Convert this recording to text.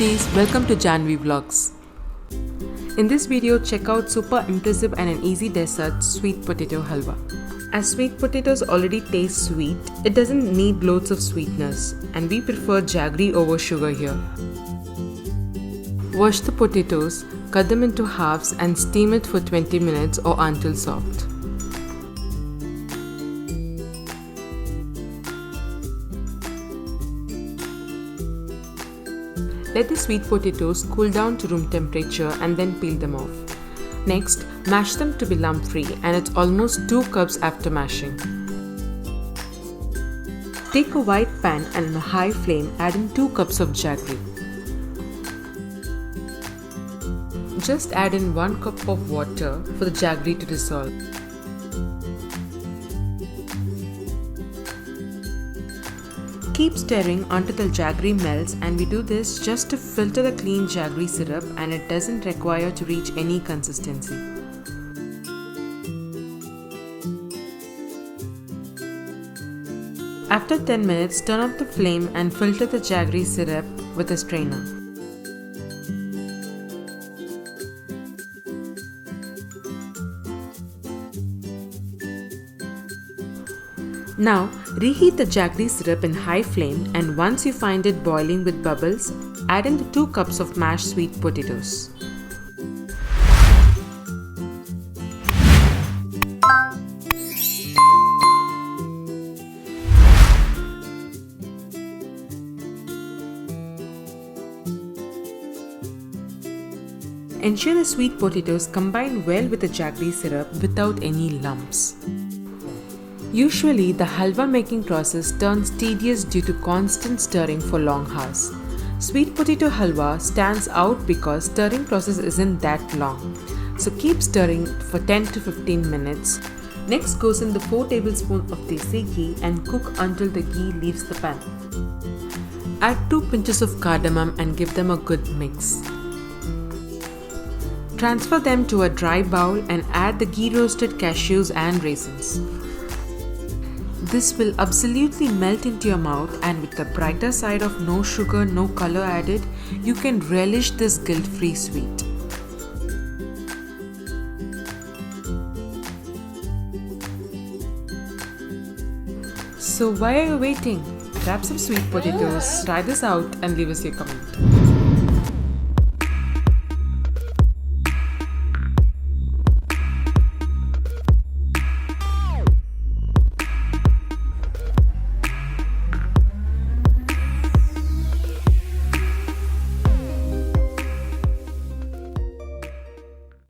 foodies, welcome to Jaanavi Vlogs. In this video, check out super impressive and an easy dessert, sweet potato halwa. As sweet potatoes already taste sweet, it doesn't need loads of sweetness, and we prefer jaggery over sugar here. Wash the potatoes, cut them into halves and steam it for 20 minutes or until soft. Let the sweet potatoes cool down to room temperature and then peel them off. Next, mash them to be lump free, and it's almost 2 cups after mashing. Take a white pan and on a high flame add in 2 cups of jaggery. Just add in 1 cup of water for the jaggery to dissolve. Keep stirring until the jaggery melts, and we do this just to filter the clean jaggery syrup, and it doesn't require to reach any consistency. After 10 minutes, turn off the flame and filter the jaggery syrup with a strainer. Now, reheat the jaggery syrup in high flame, and once you find it boiling with bubbles, add in the 2 cups of mashed sweet potatoes. Ensure the sweet potatoes combine well with the jaggery syrup without any lumps. Usually, the halwa making process turns tedious due to constant stirring for long hours. Sweet potato halwa stands out because stirring process isn't that long. So keep stirring for 10 to 15 minutes. Next goes in the 4 tablespoons of desi ghee and cook until the ghee leaves the pan. Add 2 pinches of cardamom and give them a good mix. Transfer them to a dry bowl and add the ghee roasted cashews and raisins. This will absolutely melt into your mouth, and with the brighter side of no sugar, no color added, you can relish this guilt-free sweet. So why are you waiting? Grab some sweet potatoes, try this out and leave us your comment.